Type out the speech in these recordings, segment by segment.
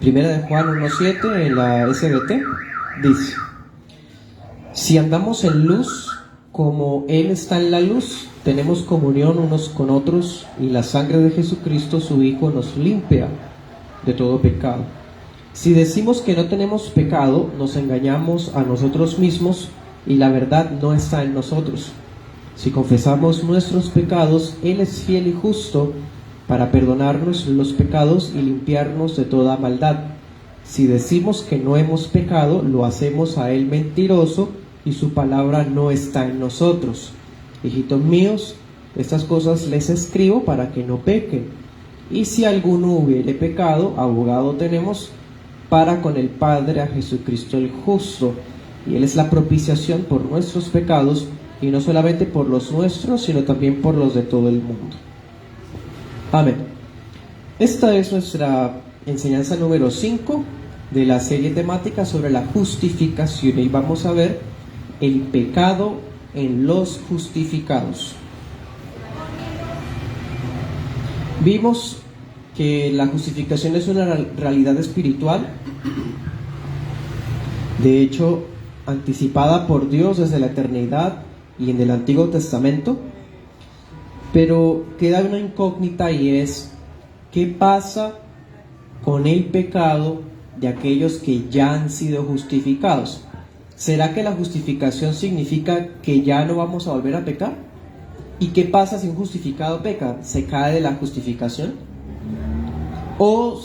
Primera de Juan 1:7 en la SBT dice: si andamos en luz como Él está en la luz, tenemos comunión unos con otros, y la sangre de Jesucristo, su Hijo, nos limpia de todo pecado. Si decimos que no tenemos pecado, nos engañamos a nosotros mismos y la verdad no está en nosotros. Si confesamos nuestros pecados, Él es fiel y justo para perdonarnos los pecados y limpiarnos de toda maldad. Si decimos que no hemos pecado, lo hacemos a Él mentiroso y su palabra no está en nosotros. Hijitos míos, estas cosas les escribo para que no pequen. Y si alguno hubiere pecado, abogado tenemos para con el Padre, a Jesucristo el justo, y Él es la propiciación por nuestros pecados, y no solamente por los nuestros, sino también por los de todo el mundo. Amén. Esta es nuestra enseñanza número 5 de la serie temática sobre la justificación, y vamos a ver el pecado en los justificados. Vimos que la justificación es una realidad espiritual, de hecho anticipada por Dios desde la eternidad y en el Antiguo Testamento, pero queda una incógnita, y es: ¿qué pasa con el pecado de aquellos que ya han sido justificados? ¿Será que la justificación significa que ya no vamos a volver a pecar? ¿Y qué pasa si un justificado peca? ¿Se cae de la justificación? O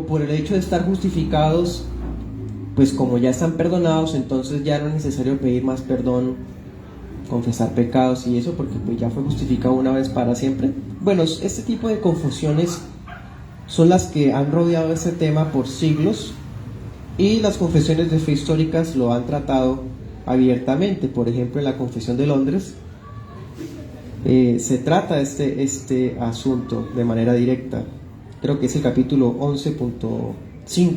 por el hecho de estar justificados, pues como ya están perdonados, entonces ya no es necesario pedir más perdón, confesar pecados y eso, porque pues ya fue justificado una vez para siempre. Bueno, este tipo de confusiones son las que han rodeado este tema por siglos, y las confesiones de fe históricas lo han tratado abiertamente. Por ejemplo, en la Confesión de Londres se trata este asunto de manera directa. Creo que es el capítulo 11.5.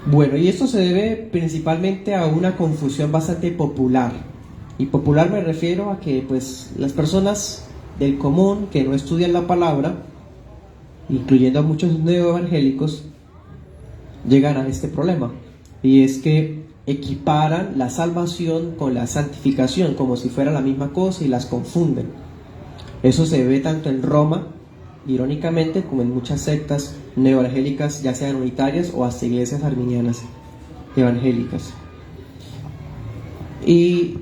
Bueno, y esto se debe principalmente a una confusión bastante popular. Y popular me refiero a que pues las personas del común que no estudian la palabra, incluyendo a muchos neoevangélicos, llegan a este problema. Y es que equiparan la salvación con la santificación como si fuera la misma cosa y las confunden. Eso se ve tanto en Roma, irónicamente, como en muchas sectas neoevangélicas, ya sean unitarias o hasta iglesias arminianas evangélicas. Y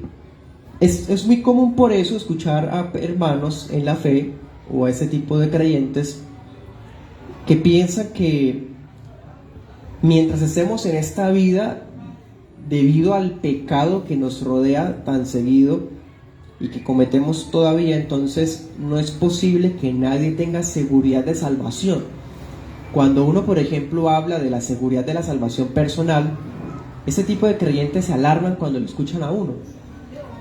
es muy común por eso escuchar a hermanos en la fe o a ese tipo de creyentes que piensan que mientras estemos en esta vida, debido al pecado que nos rodea tan seguido y que cometemos todavía, entonces no es posible que nadie tenga seguridad de salvación. Cuando uno, por ejemplo, habla de la seguridad de la salvación personal, ese tipo de creyentes se alarman cuando lo escuchan a uno,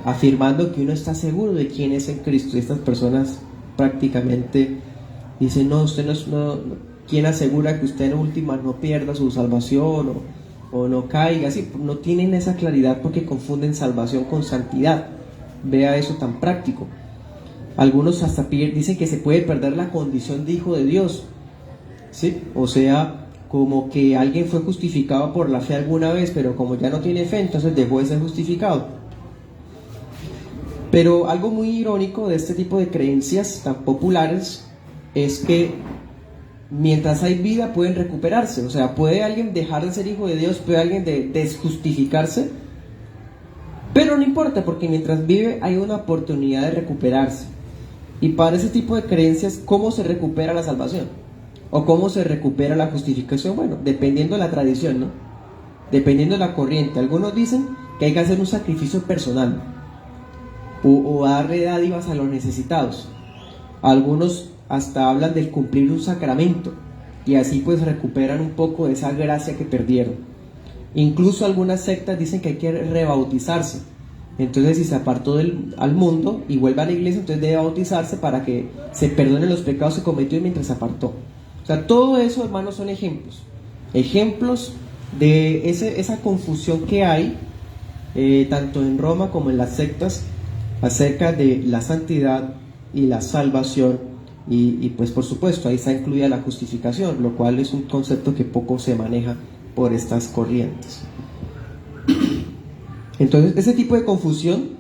afirmando que uno está seguro de quién es en Cristo. Y estas personas prácticamente dicen: no, usted no, ¿quién asegura que usted en última no pierda su salvación o no caiga? Así, no tienen esa claridad porque confunden salvación con santidad. Vea eso tan práctico. Algunos hasta dicen que se puede perder la condición de hijo de Dios, ¿sí? O sea, como que alguien fue justificado por la fe alguna vez, pero como ya no tiene fe, entonces dejó de ser justificado. Pero algo muy irónico de este tipo de creencias tan populares es que mientras hay vida pueden recuperarse. O sea, puede alguien dejar de ser hijo de Dios, puede alguien desjustificarse, pero no importa, porque mientras vive hay una oportunidad de recuperarse. Y para ese tipo de creencias, ¿cómo se recupera la salvación? ¿O cómo se recupera la justificación? Bueno, dependiendo de la tradición, ¿no? Dependiendo de la corriente. Algunos dicen que hay que hacer un sacrificio personal o darle dádivas a los necesitados. Algunos hasta hablan del cumplir un sacramento, y así pues recuperan un poco de esa gracia que perdieron. Incluso algunas sectas dicen que hay que rebautizarse. Entonces, si se apartó al mundo y vuelve a la iglesia, entonces debe bautizarse para que se perdonen los pecados que cometió mientras se apartó. O sea, todo eso, hermanos, son ejemplos de esa confusión que hay tanto en Roma como en las sectas acerca de la santidad y la salvación Y pues por supuesto ahí está incluida la justificación, lo cual es un concepto que poco se maneja por estas corrientes. Entonces ese tipo de confusión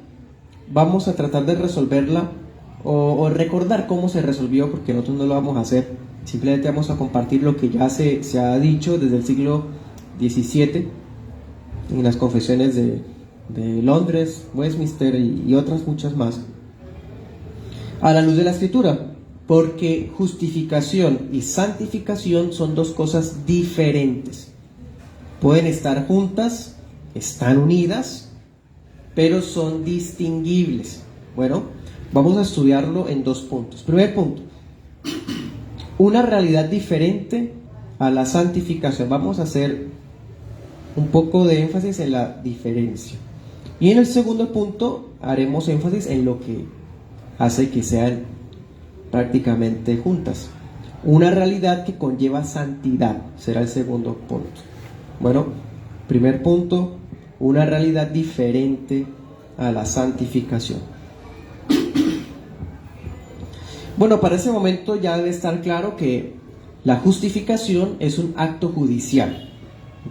vamos a tratar de resolverla o recordar cómo se resolvió, porque nosotros no lo vamos a hacer, simplemente vamos a compartir lo que ya se ha dicho desde el siglo XVII en las confesiones de Londres, Westminster y otras muchas más, a la luz de la Escritura, porque justificación y santificación son dos cosas diferentes. Pueden estar juntas, están unidas, pero son distinguibles. Bueno, vamos a estudiarlo en dos puntos. Primer punto, una realidad diferente a la santificación. Vamos a hacer un poco de énfasis en la diferencia. Y en el segundo punto haremos énfasis en lo que hace que sean prácticamente juntas. Una realidad que conlleva santidad será el segundo punto. Bueno, primer punto, una realidad diferente a la santificación. Bueno, para ese momento ya debe estar claro que la justificación es un acto judicial.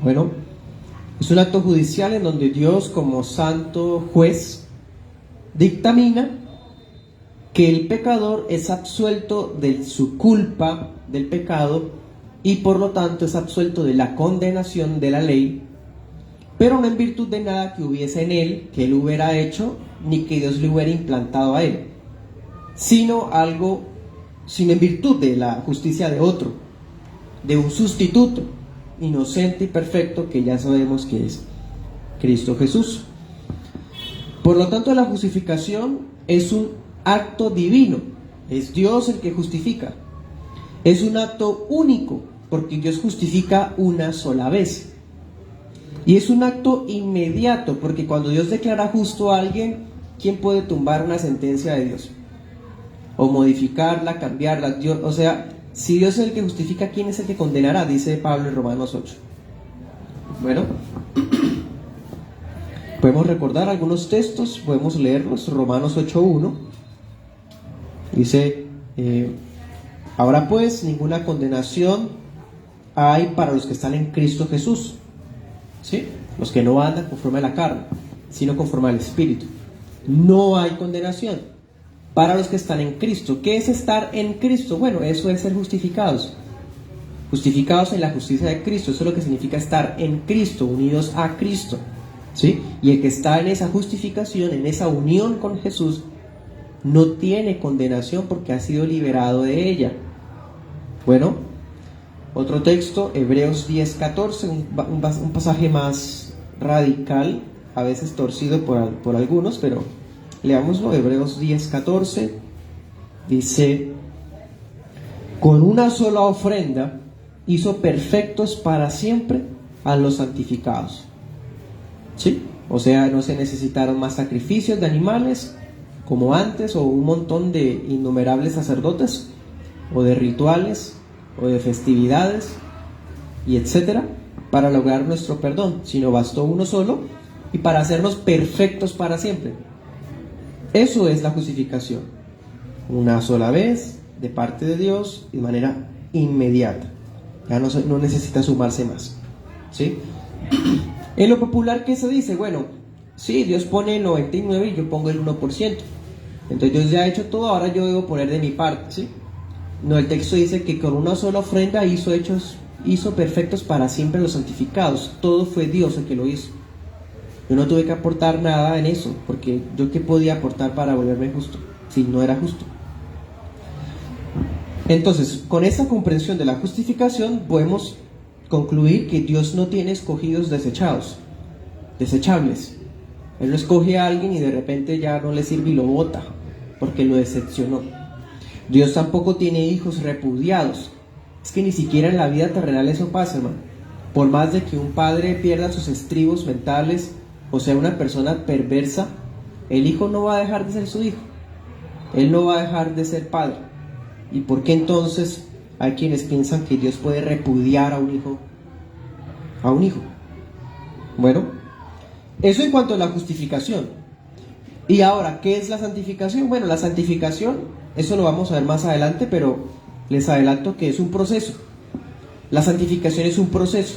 Bueno, es un acto judicial en donde Dios, como santo juez, dictamina que el pecador es absuelto de su culpa del pecado y por lo tanto es absuelto de la condenación de la ley, pero no en virtud de nada que hubiese en él, que él hubiera hecho, ni que Dios le hubiera implantado a él, sino en virtud de la justicia de otro, de un sustituto inocente y perfecto que ya sabemos que es Cristo Jesús. Por lo tanto, la justificación es un acto divino, es Dios el que justifica. Es un acto único, porque Dios justifica una sola vez. Y es un acto inmediato, porque cuando Dios declara justo a alguien, ¿quién puede tumbar una sentencia de Dios? O modificarla, cambiarla. Dios, o sea, si Dios es el que justifica, ¿quién es el que condenará? Dice Pablo en Romanos 8. Bueno, podemos recordar algunos textos, podemos leerlos. Romanos 8:1 dice: ahora pues ninguna condenación hay para los que están en Cristo Jesús, ¿sí? Los que no andan conforme a la carne, sino conforme al Espíritu. No hay condenación para los que están en Cristo. ¿Qué es estar en Cristo? Bueno, eso es ser justificados. Justificados en la justicia de Cristo. Eso es lo que significa estar en Cristo, unidos a Cristo, ¿sí? Y el que está en esa justificación, en esa unión con Jesús, no tiene condenación porque ha sido liberado de ella. Bueno, otro texto, Hebreos 10:14, un pasaje más radical, a veces torcido por algunos, pero leámoslo. Hebreos 10:14 dice: con una sola ofrenda hizo perfectos para siempre a los santificados, ¿sí? O sea, no se necesitaron más sacrificios de animales como antes, o un montón de innumerables sacerdotes, o de rituales, o de festividades, y etcétera, para lograr nuestro perdón, sino bastó uno solo, y para hacernos perfectos para siempre. Eso es la justificación, una sola vez, de parte de Dios, de manera inmediata. Ya no necesita sumarse más, ¿sí? En lo popular, ¿qué se dice? Bueno, sí, Dios pone el 99 y yo pongo el 1%. Entonces Dios ya ha hecho todo, ahora yo debo poner de mi parte, ¿sí? No, el texto dice que con una sola ofrenda hizo perfectos para siempre los santificados. Todo fue Dios el que lo hizo. Yo no tuve que aportar nada en eso, porque yo qué podía aportar para volverme justo, si no era justo. Entonces, con esa comprensión de la justificación, podemos concluir que Dios no tiene escogidos desechables. Él no escoge a alguien y de repente ya no le sirve y lo bota, porque lo decepcionó. Dios tampoco tiene hijos repudiados. Es que ni siquiera en la vida terrenal eso pasa, hermano. Por más de que un padre pierda sus estribos mentales, o sea, una persona perversa, el hijo no va a dejar de ser su hijo. Él no va a dejar de ser padre. ¿Y por qué entonces hay quienes piensan que Dios puede repudiar a un hijo? Bueno, eso en cuanto a la justificación. Y ahora, ¿qué es la santificación? Bueno, la santificación Eso lo vamos a ver más adelante, pero les adelanto que es un proceso. La santificación es un proceso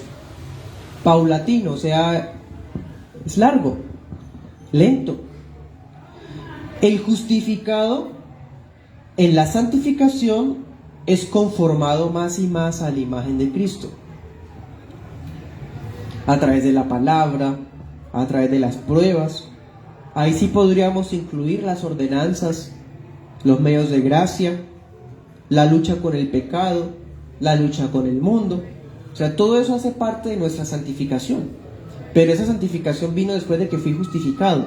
paulatino, o sea, es largo, lento. El justificado en la santificación es conformado más y más a la imagen de Cristo, a través de la palabra, a través de las pruebas. Ahí sí podríamos incluir las ordenanzas, los medios de gracia, la lucha con el pecado, la lucha con el mundo. O sea, todo eso hace parte de nuestra santificación. Pero esa santificación vino después de que fui justificado,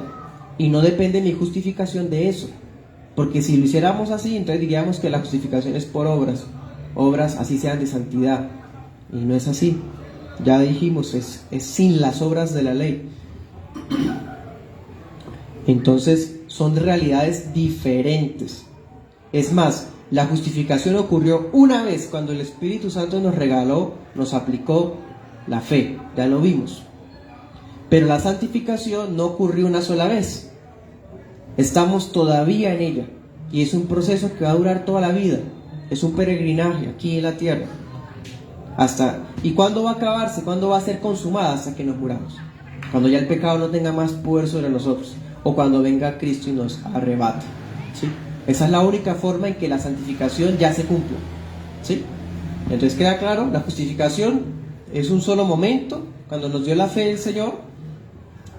y no depende mi justificación de eso. Porque si lo hiciéramos así, entonces diríamos que la justificación es por obras así sean de santidad, y no es así. Ya dijimos, es sin las obras de la ley. Entonces son realidades diferentes. Es más, la justificación ocurrió una vez cuando el Espíritu Santo nos regaló, nos aplicó la fe, ya lo vimos. Pero la santificación no ocurrió una sola vez. Estamos todavía en ella, y es un proceso que va a durar toda la vida. Es un peregrinaje aquí en la tierra. ¿Y cuándo va a acabarse? ¿Cuándo va a ser consumada? Hasta que nos muramos. Cuando ya el pecado no tenga más poder sobre nosotros, o cuando venga Cristo y nos arrebate, ¿sí? Esa es la única forma en que la santificación ya se cumple, ¿sí? Entonces queda claro, la justificación es un solo momento, cuando nos dio la fe el Señor,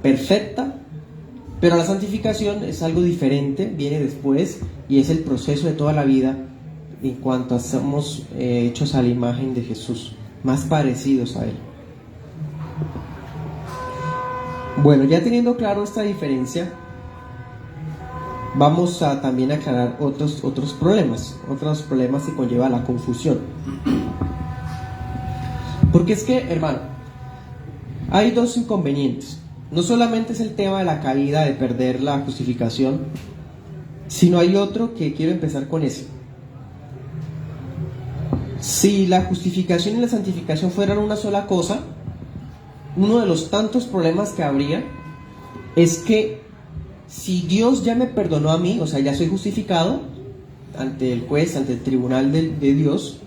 perfecta. Pero la santificación es algo diferente, viene después, y es el proceso de toda la vida en cuanto a somos hechos a la imagen de Jesús, más parecidos a Él. Bueno, ya teniendo claro esta diferencia, vamos a también aclarar otros problemas que conlleva la confusión. Porque es que, hermano, hay dos inconvenientes. No solamente es el tema de la caída, de perder la justificación, sino hay otro que quiero empezar con ese. Si la justificación y la santificación fueran una sola cosa, uno de los tantos problemas que habría es que si Dios ya me perdonó a mí, o sea, ya soy justificado ante el juez, ante el tribunal de Dios,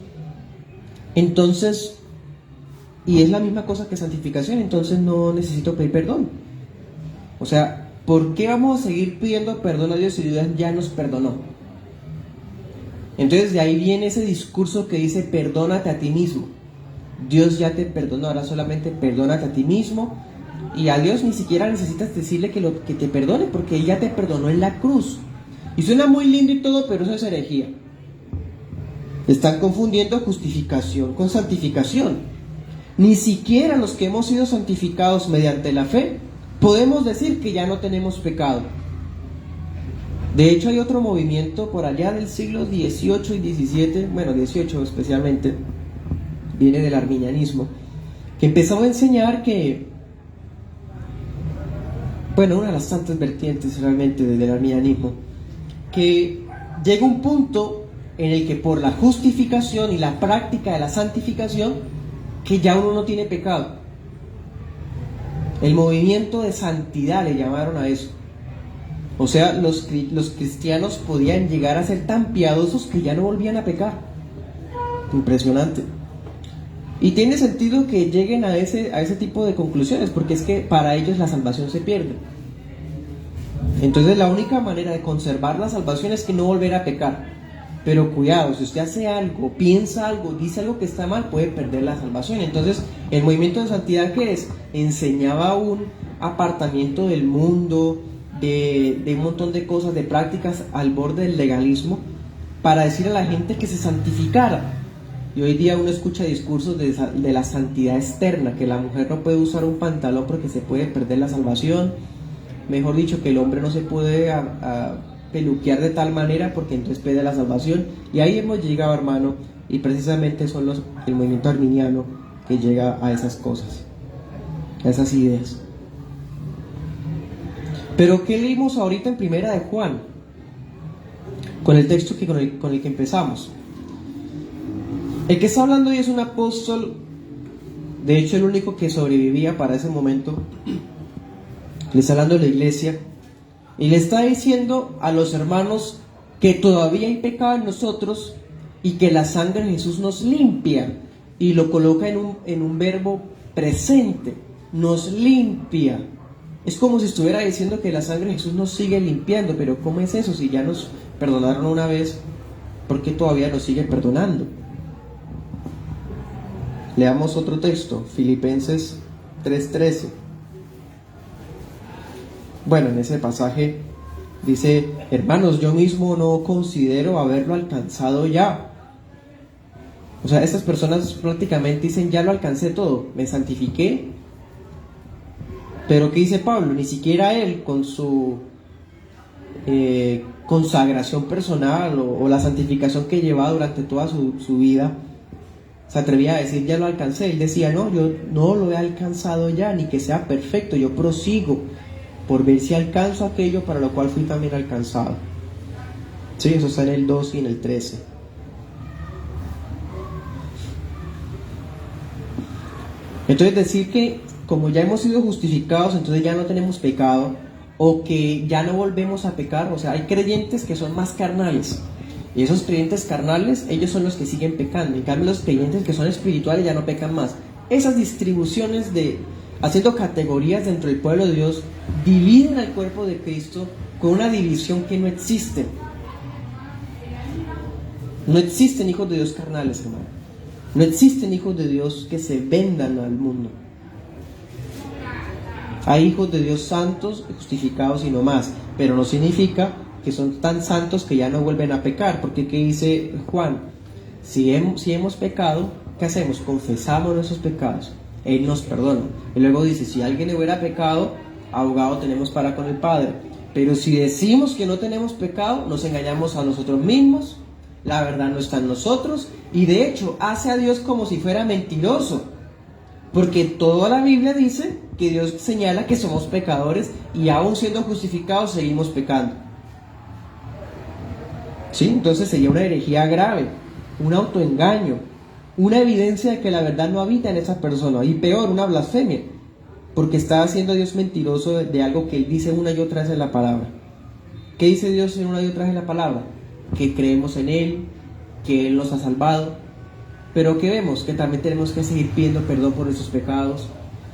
entonces, y es la misma cosa que santificación, entonces no necesito pedir perdón. O sea, ¿por qué vamos a seguir pidiendo perdón a Dios si Dios ya nos perdonó? Entonces de ahí viene ese discurso que dice perdónate a ti mismo. Dios ya te perdonó, ahora solamente perdónate a ti mismo, y a Dios ni siquiera necesitas decirle que te perdone, porque Él ya te perdonó en la cruz. Y suena muy lindo y todo, pero eso es herejía. Están confundiendo justificación con santificación. Ni siquiera los que hemos sido santificados mediante la fe podemos decir que ya no tenemos pecado. De hecho, hay otro movimiento por allá del siglo XVIII y XVII, bueno, XVIII especialmente, viene del arminianismo, que empezó a enseñar que, bueno, una de las tantas vertientes realmente del arminianismo, que llega un punto en el que por la justificación y la práctica de la santificación, que ya uno no tiene pecado. El movimiento de santidad le llamaron a eso. O sea, los cristianos podían llegar a ser tan piadosos que ya no volvían a pecar. Impresionante. Y tiene sentido que lleguen a ese tipo de conclusiones, porque es que para ellos la salvación se pierde. Entonces la única manera de conservar la salvación es que no volver a pecar. Pero cuidado, si usted hace algo, piensa algo, dice algo que está mal, puede perder la salvación. Entonces el movimiento de santidad, ¿qué es? Enseñaba un apartamiento del mundo, de un montón de cosas, de prácticas al borde del legalismo, para decir a la gente que se santificara. Y hoy día uno escucha discursos de la santidad externa, que la mujer no puede usar un pantalón porque se puede perder la salvación. Mejor dicho, que el hombre no se puede peluquear de tal manera porque entonces pierde la salvación. Y ahí hemos llegado, hermano, y precisamente son el movimiento arminiano que llega a esas cosas, a esas ideas. Pero ¿qué leímos ahorita en Primera de Juan? Con el texto con el que empezamos. El que está hablando hoy es un apóstol, de hecho el único que sobrevivía para ese momento. Le está hablando de la iglesia y le está diciendo a los hermanos que todavía hay pecado en nosotros y que la sangre de Jesús nos limpia, y lo coloca en un verbo presente, nos limpia. Es como si estuviera diciendo que la sangre de Jesús nos sigue limpiando, pero ¿cómo es eso? Si ya nos perdonaron una vez, ¿por qué todavía nos sigue perdonando? Leamos otro texto, Filipenses 3:13. Bueno, en ese pasaje dice: hermanos, yo mismo no considero haberlo alcanzado ya. O sea, estas personas prácticamente dicen: ya lo alcancé todo, me santifiqué. Pero ¿qué dice Pablo? Ni siquiera él, con su consagración personal o la santificación que llevaba durante toda su vida, se atrevía a decir: ya lo alcancé. Él decía: no, yo no lo he alcanzado ya, ni que sea perfecto, yo prosigo por ver si alcanzo aquello para lo cual fui también alcanzado. Sí, eso está en el 2 y en el 13. Entonces, decir que como ya hemos sido justificados, entonces ya no tenemos pecado, o que ya no volvemos a pecar. O sea, hay creyentes que son más carnales, y esos creyentes carnales, ellos son los que siguen pecando. En cambio, los creyentes que son espirituales ya no pecan más. Esas distribuciones haciendo categorías dentro del pueblo de Dios, dividen al cuerpo de Cristo con una división que no existe. No existen hijos de Dios carnales, hermano. No existen hijos de Dios que se vendan al mundo. Hay hijos de Dios santos, justificados y no más, pero no significa que son tan santos que ya no vuelven a pecar, porque ¿qué dice Juan? Si hemos pecado, ¿qué hacemos? Confesamos nuestros pecados, Él nos perdona. Y luego dice: si alguien hubiera pecado, abogado tenemos para con el Padre. Pero si decimos que no tenemos pecado, nos engañamos a nosotros mismos, la verdad no está en nosotros, y de hecho hace a Dios como si fuera mentiroso, porque toda la Biblia dice que Dios señala que somos pecadores, y aún siendo justificados seguimos pecando. ¿Sí? Entonces sería una herejía grave, un autoengaño, una evidencia de que la verdad no habita en esa persona, y peor, una blasfemia, porque está haciendo a Dios mentiroso de algo que Él dice una y otra vez en la palabra. ¿Qué dice Dios una y otra vez en la palabra? Que creemos en Él, que Él nos ha salvado, pero que vemos que también tenemos que seguir pidiendo perdón por nuestros pecados,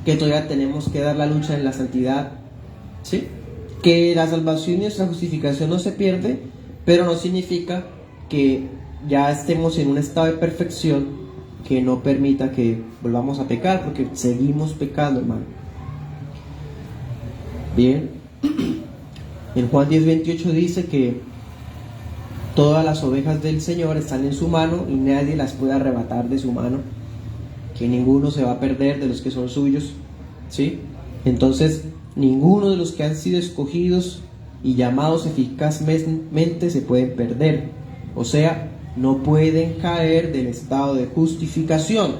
que todavía tenemos que dar la lucha en la santidad, ¿sí? Que la salvación y nuestra justificación no se pierde, pero no significa que ya estemos en un estado de perfección que no permita que volvamos a pecar, porque seguimos pecando, hermano. Bien, en Juan 10:28 dice que todas las ovejas del Señor están en su mano y nadie las puede arrebatar de su mano, que ninguno se va a perder de los que son suyos, ¿sí? Entonces, ninguno de los que han sido escogidos y llamados eficazmente se pueden perder. O sea, no pueden caer del estado de justificación.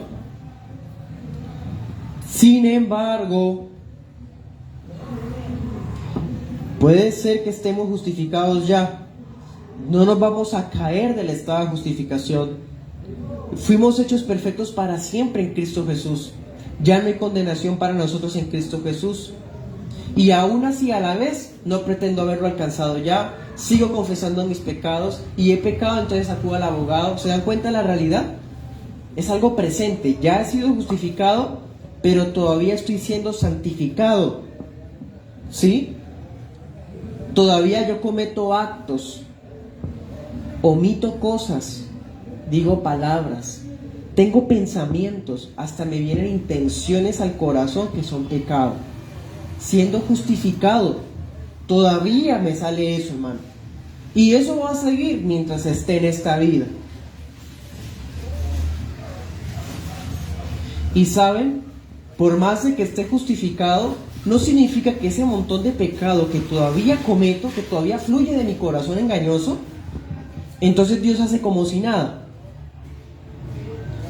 Sin embargo, puede ser que estemos justificados ya. No nos vamos a caer del estado de justificación. Fuimos hechos perfectos para siempre en Cristo Jesús. Ya no hay condenación para nosotros en Cristo Jesús. Y aún así, a la vez, no pretendo haberlo alcanzado ya. Sigo confesando mis pecados y he pecado, entonces acudo al abogado. ¿Se dan cuenta de la realidad? Es algo presente. Ya he sido justificado, pero todavía estoy siendo santificado, ¿sí? Todavía yo cometo actos, omito cosas, digo palabras, tengo pensamientos, hasta me vienen intenciones al corazón que son pecado. Siendo justificado, todavía me sale eso, hermano. Y eso va a seguir mientras esté en esta vida. Y saben, por más de que esté justificado, no significa que ese montón de pecado que todavía cometo, que todavía fluye de mi corazón engañoso, entonces Dios hace como si nada.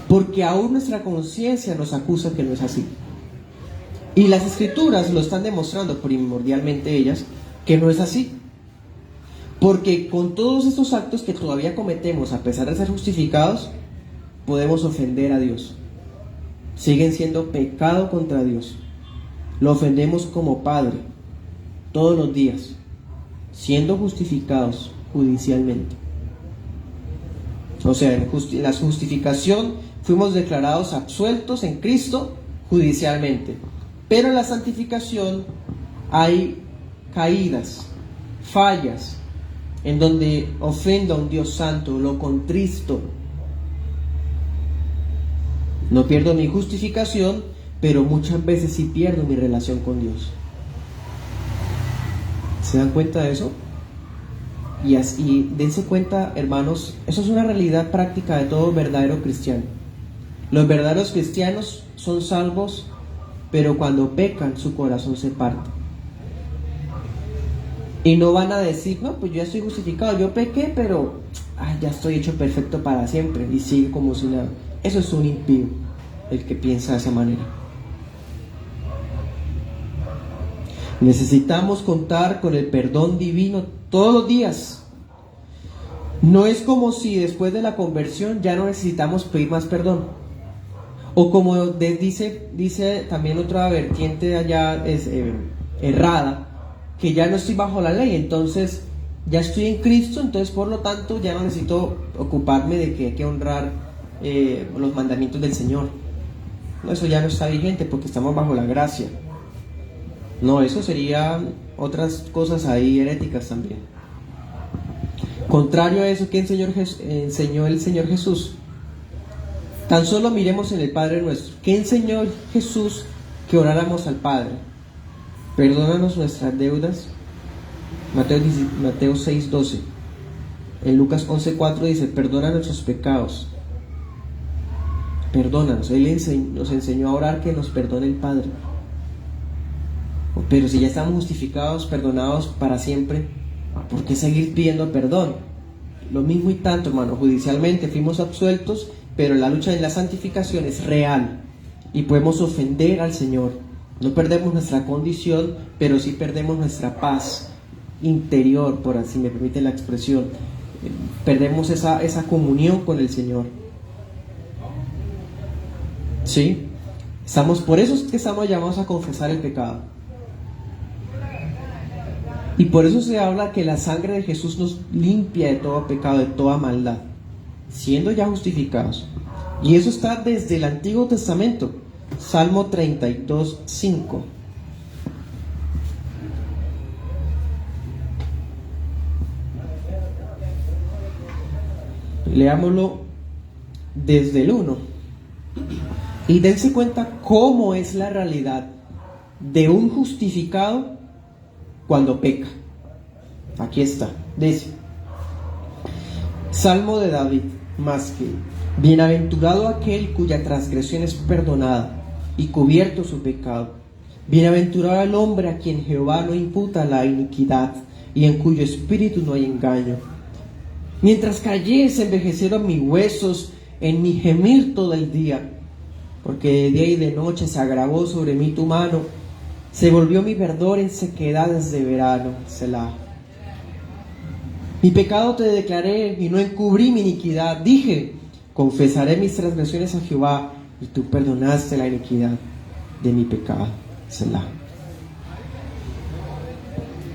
Porque aún nuestra conciencia nos acusa que no es así. Y las Escrituras lo están demostrando, primordialmente ellas, que no es así. Porque con todos estos actos que todavía cometemos, a pesar de ser justificados, podemos ofender a Dios. Siguen siendo pecado contra Dios. Lo ofendemos como Padre todos los días, siendo justificados, judicialmente. O sea, en la justificación fuimos declarados absueltos en Cristo judicialmente. Pero en la santificación hay caídas, fallas, en donde ofendo a un Dios santo, lo contristo. No pierdo mi justificación, pero muchas veces sí pierdo mi relación con Dios. ¿Se dan cuenta de eso? Y dense cuenta, hermanos, eso es una realidad práctica de todo verdadero cristiano. Los verdaderos cristianos son salvos, pero cuando pecan su corazón se parte. Y no van a decir, no, pues yo ya estoy justificado, yo pequé, pero ya estoy hecho perfecto para siempre, y sigue como si nada. Eso es un impío, el que piensa de esa manera. Necesitamos contar con el perdón divino todos los días. No es como si después de la conversión ya no necesitamos pedir más perdón. O como dice también otra vertiente allá errada, que ya no estoy bajo la ley, entonces ya estoy en Cristo, entonces por lo tanto ya no necesito ocuparme de que hay que honrar los mandamientos del Señor. No, eso ya no está vigente porque estamos bajo la gracia. No, eso serían otras cosas ahí heréticas también. Contrario a eso, ¿qué enseñó el Señor Jesús? Tan solo miremos en el Padre nuestro. ¿Qué enseñó Jesús? Que oráramos al Padre. Perdónanos nuestras deudas. Mateo 6:12. En Lucas 11:4 dice, perdona nuestros pecados. Perdónanos. Él nos enseñó a orar que nos perdone el Padre. Pero si ya estamos justificados, perdonados para siempre, ¿por qué seguir pidiendo perdón? Lo mismo y tanto, hermano. Judicialmente fuimos absueltos, pero la lucha en la santificación es real y podemos ofender al Señor. No perdemos nuestra condición, pero sí perdemos nuestra paz interior, por así me permite la expresión. Perdemos esa comunión con el Señor. ¿Sí? Por eso es que estamos llamados a confesar el pecado. Y por eso se habla que la sangre de Jesús nos limpia de todo pecado, de toda maldad, siendo ya justificados. Y eso está desde el Antiguo Testamento. Salmo 32:5. Leámoslo desde el 1. Y dense cuenta cómo es la realidad de un justificado cuando peca. Aquí está, dice Salmo de David, más que bienaventurado aquel cuya transgresión es perdonada y cubierto su pecado. Bienaventurado el hombre a quien Jehová no imputa la iniquidad y en cuyo espíritu no hay engaño. Mientras callé se envejecieron mis huesos en mi gemir todo el día, porque de día y de noche se agravó sobre mí tu mano. Se volvió mi verdor en sequedades de verano. Selah. Mi pecado te declaré y no encubrí mi iniquidad. Dije, confesaré mis transgresiones a Jehová, y tú perdonaste la iniquidad de mi pecado. Selah.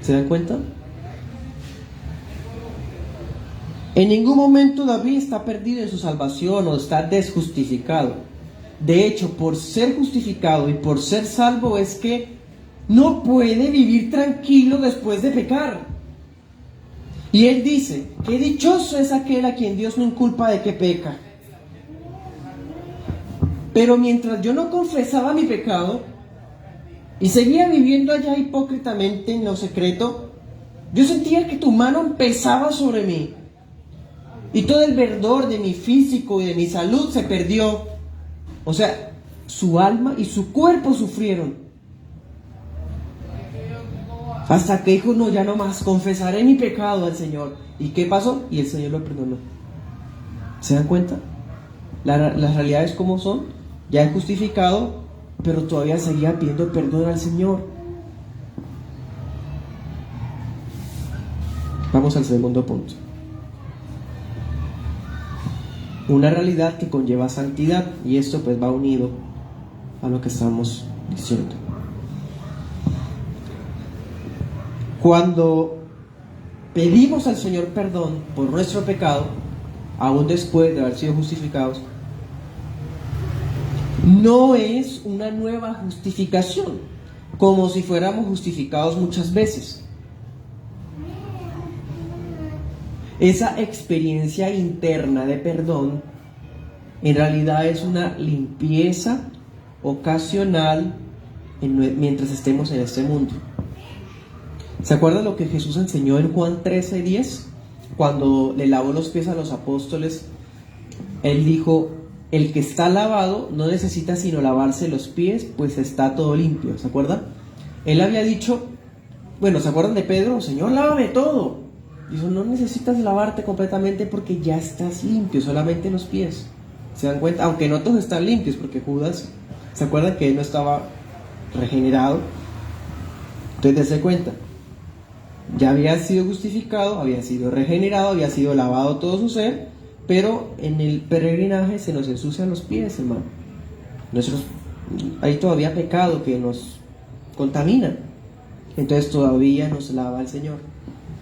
¿Se dan cuenta? En ningún momento David está perdido en su salvación o está desjustificado. De hecho, por ser justificado y por ser salvo es que no puede vivir tranquilo después de pecar. Y él dice, qué dichoso es aquel a quien Dios no inculpa de que peca. Pero mientras yo no confesaba mi pecado y seguía viviendo allá hipócritamente en lo secreto, yo sentía que tu mano pesaba sobre mí. Y todo el verdor de mi físico y de mi salud se perdió. O sea, su alma y su cuerpo sufrieron. Hasta que dijo, no, ya no más, confesaré mi pecado al Señor. ¿Y qué pasó? Y el Señor lo perdonó. ¿Se dan cuenta? Las realidades como son. Ya es justificado, pero todavía seguía pidiendo perdón al Señor. Vamos al segundo punto. Una realidad que conlleva santidad, y esto pues va unido a lo que estamos diciendo. Cuando pedimos al Señor perdón por nuestro pecado, aún después de haber sido justificados, no es una nueva justificación, como si fuéramos justificados muchas veces. Esa experiencia interna de perdón en realidad es una limpieza ocasional mientras estemos en este mundo. ¿Se acuerdan lo que Jesús enseñó en Juan 13:10? Cuando le lavó los pies a los apóstoles, Él dijo: el que está lavado no necesita sino lavarse los pies, pues está todo limpio. ¿Se acuerdan? Él había dicho, bueno, ¿se acuerdan de Pedro? Señor, lávame todo. Dijo, no necesitas lavarte completamente porque ya estás limpio, solamente los pies. ¿Se dan cuenta? Aunque no todos están limpios, porque Judas, ¿se acuerdan que él no estaba regenerado? Entonces, dense cuenta. Ya había sido justificado, había sido regenerado, había sido lavado todo su ser, pero en el peregrinaje se nos ensucian los pies, hermano. Hay todavía pecado que nos contamina. Entonces todavía nos lava el Señor.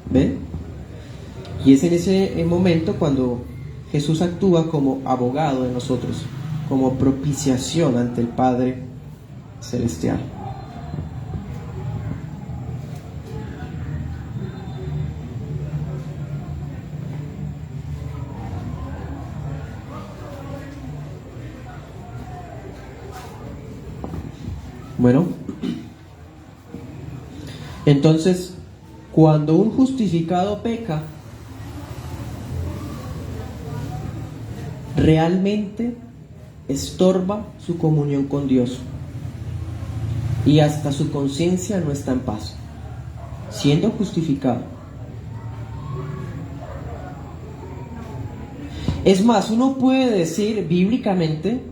¿Ven? Y es en ese momento cuando Jesús actúa como abogado de nosotros, como propiciación ante el Padre Celestial. Bueno, entonces, cuando un justificado peca, realmente estorba su comunión con Dios y hasta su conciencia no está en paz, siendo justificado. Es más, uno puede decir bíblicamente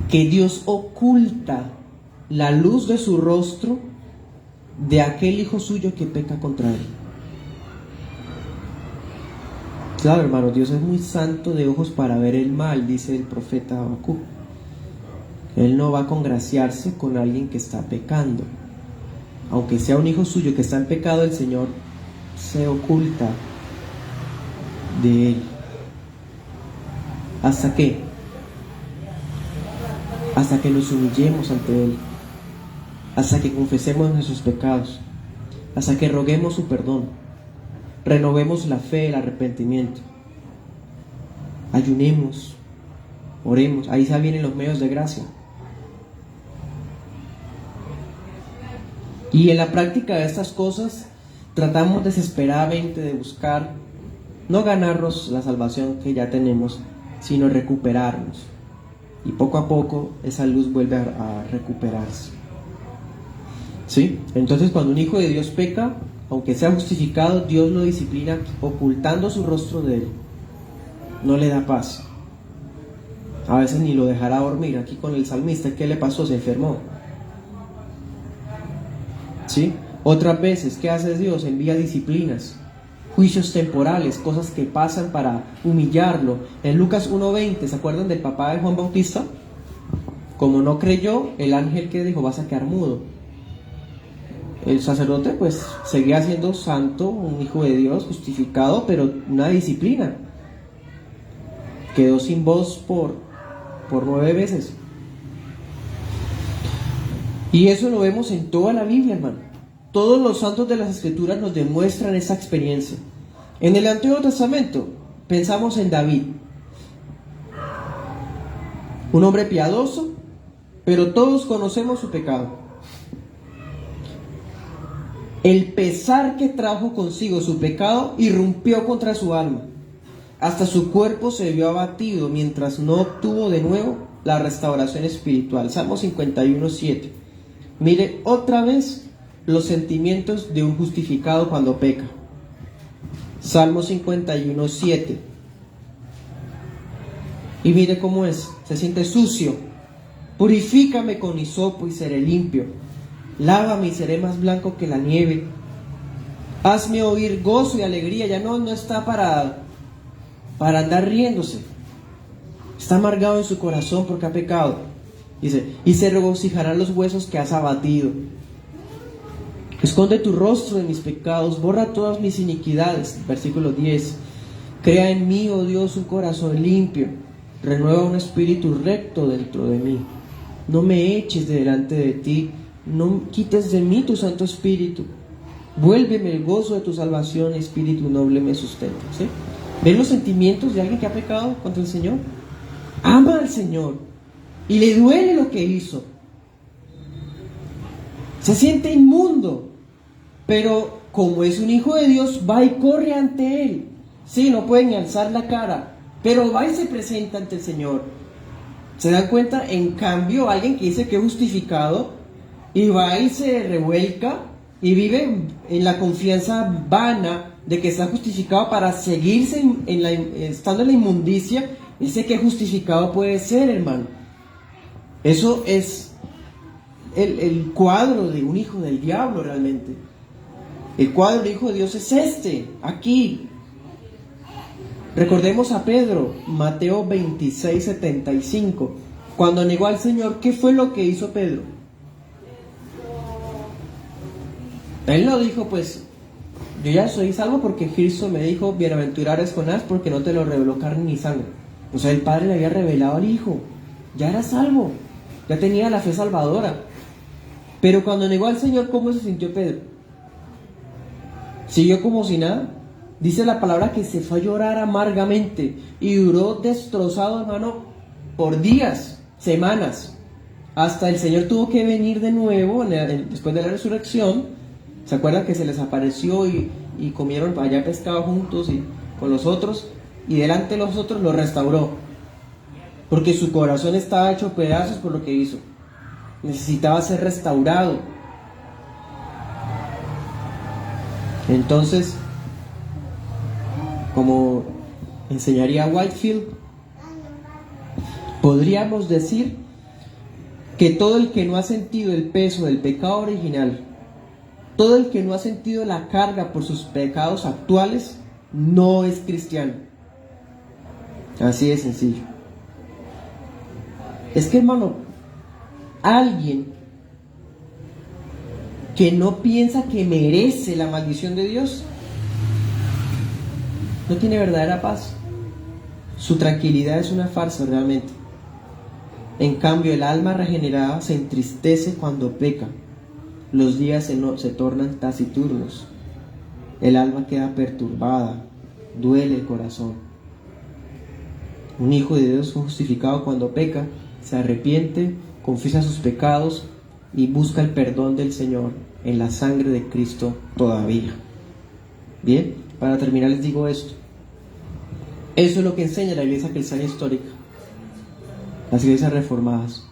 que Dios oculta la luz de su rostro de aquel hijo suyo que peca contra él. Claro, hermano, Dios es muy santo de ojos para ver el mal, dice el profeta Habacuc. Él no va a congraciarse con alguien que está pecando. Aunque sea un hijo suyo que está en pecado, el Señor se oculta de él. ¿Hasta qué? Hasta que nos humillemos ante Él, hasta que confesemos nuestros pecados, hasta que roguemos su perdón, renovemos la fe, el arrepentimiento, ayunemos, oremos. Ahí ya vienen los medios de gracia. Y en la práctica de estas cosas tratamos desesperadamente de buscar no ganarnos la salvación que ya tenemos, sino recuperarnos. Y poco a poco esa luz vuelve a recuperarse. ¿Sí? Entonces, cuando un hijo de Dios peca, aunque sea justificado, Dios lo disciplina ocultando su rostro de él. No le da paz. A veces ni lo dejará dormir. Aquí con el salmista, ¿qué le pasó? Se enfermó. ¿Sí? Otras veces, ¿qué hace Dios? Envía disciplinas, juicios temporales, cosas que pasan para humillarlo. En Lucas 1:20, ¿se acuerdan del papá de Juan Bautista? Como no creyó, el ángel que dijo, vas a quedar mudo. El sacerdote pues seguía siendo santo, un hijo de Dios, justificado, pero una disciplina. Quedó sin voz por 9 veces. Y eso lo vemos en toda la Biblia, hermano. Todos los santos de las Escrituras nos demuestran esa experiencia. En el Antiguo Testamento pensamos en David, un hombre piadoso, pero todos conocemos su pecado. El pesar que trajo consigo su pecado irrumpió contra su alma. Hasta su cuerpo se vio abatido mientras no obtuvo de nuevo la restauración espiritual. Salmo 51:7. Mire otra vez los sentimientos de un justificado cuando peca. Salmo 51:7. Y mire cómo es. Se siente sucio. Purifícame con hisopo y seré limpio. Lávame y seré más blanco que la nieve. Hazme oír gozo y alegría. Ya no está para andar riéndose. Está amargado en su corazón porque ha pecado. Dice, y se regocijarán los huesos que has abatido. Esconde tu rostro de mis pecados, borra todas mis iniquidades. Versículo 10. Crea en mí, oh Dios, un corazón limpio, renueva un espíritu recto dentro de mí. No me eches de delante de ti, no quites de mí tu Santo Espíritu. Vuélveme el gozo de tu salvación, espíritu noble me sustenta. ¿Sí? ¿Ven los sentimientos de alguien que ha pecado contra el Señor? Ama al Señor y le duele lo que hizo. Se siente inmundo, pero como es un hijo de Dios, va y corre ante Él. Sí, no puede ni alzar la cara, pero va y se presenta ante el Señor. ¿Se dan cuenta? En cambio, alguien que dice que es justificado y va y se revuelca y vive en la confianza vana de que está justificado para seguirse estando en la inmundicia, ese que es justificado puede ser, hermano. Eso es el cuadro de un hijo del diablo realmente. El cuadro del hijo de Dios es aquí. Recordemos a Pedro, Mateo 26:75. Cuando negó al Señor, ¿qué fue lo que hizo Pedro? Él no dijo, pues, yo ya soy salvo porque Cristo me dijo, bienaventurado eres Jonás porque no te lo reveló carne ni sangre. O sea, el Padre le había revelado al Hijo. Ya era salvo. Ya tenía la fe salvadora. Pero cuando negó al Señor, ¿cómo se sintió Pedro? ¿Siguió como si nada? Dice la palabra que se fue a llorar amargamente y duró destrozado, hermano, por días, semanas. Hasta el Señor tuvo que venir de nuevo después de la resurrección. ¿Se acuerdan que se les apareció y comieron allá pescado juntos y con los otros? Y delante de los otros lo restauró. Porque su corazón estaba hecho pedazos por lo que hizo. Necesitaba ser restaurado. Entonces, como enseñaría Whitefield, podríamos decir que todo el que no ha sentido el peso del pecado original, todo el que no ha sentido la carga por sus pecados actuales, no es cristiano. Así de sencillo. Es que, hermano, alguien que no piensa que merece la maldición de Dios, no tiene verdadera paz. Su tranquilidad es una farsa realmente. En cambio, el alma regenerada se entristece cuando peca. Los días se tornan taciturnos. El alma queda perturbada. Duele el corazón. Un hijo de Dios justificado cuando peca, se arrepiente, confiesa sus pecados y busca el perdón del Señor en la sangre de Cristo todavía. Bien, para terminar les digo esto. Eso es lo que enseña la iglesia cristiana histórica, las iglesias reformadas.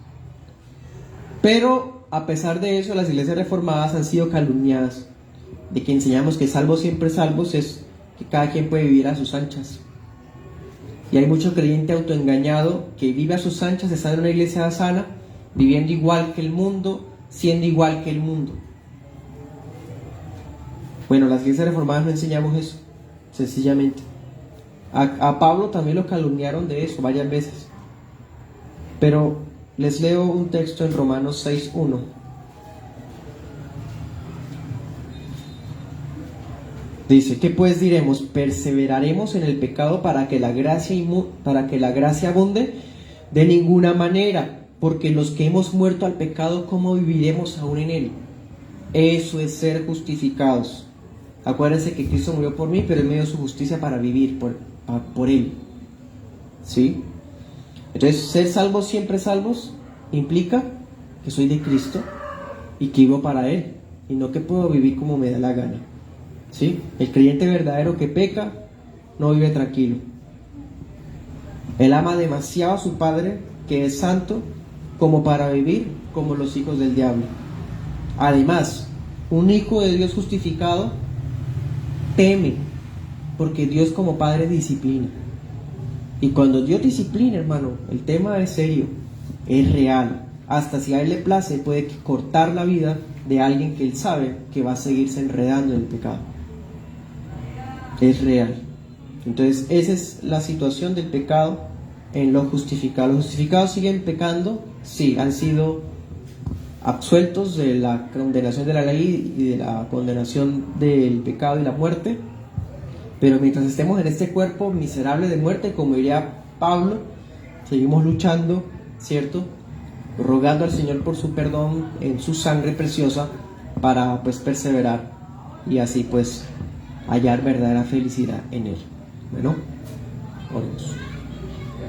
Pero a pesar de eso, las iglesias reformadas han sido calumniadas. De que enseñamos que salvos siempre salvos es que cada quien puede vivir a sus anchas. Y hay mucho creyente autoengañado que vive a sus anchas, está en una iglesia sana, viviendo igual que el mundo, siendo igual que el mundo. Bueno, las iglesias reformadas no enseñamos eso, sencillamente. A Pablo también lo calumniaron de eso varias veces. Pero les leo un texto en Romanos 6:1. Dice, ¿qué pues diremos? ¿Perseveraremos en el pecado para que la gracia abunde? De ninguna manera, porque los que hemos muerto al pecado, ¿cómo viviremos aún en él? Eso es ser justificados. Acuérdense que Cristo murió por mí, pero Él me dio su justicia para vivir por Él. ¿Sí? Entonces, ser salvos, siempre salvos, implica que soy de Cristo y que vivo para Él, y no que puedo vivir como me da la gana. ¿Sí? El creyente verdadero que peca no vive tranquilo. Él ama demasiado a su Padre, que es santo, como para vivir como los hijos del diablo. Además, un hijo de Dios justificado teme, porque Dios como Padre disciplina. Y cuando Dios disciplina, hermano, el tema es serio, es real. Hasta si a Él le place, puede cortar la vida de alguien que Él sabe que va a seguirse enredando en el pecado. Es real. Entonces, esa es la situación del pecado en los justificados. ¿Los justificados siguen pecando? Sí, han sido absueltos de la condenación de la ley y de la condenación del pecado y la muerte. Pero mientras estemos en este cuerpo miserable de muerte, como diría Pablo, seguimos luchando, ¿cierto? Rogando al Señor por su perdón en su sangre preciosa para pues perseverar y así pues hallar verdadera felicidad en Él. Bueno, oremos.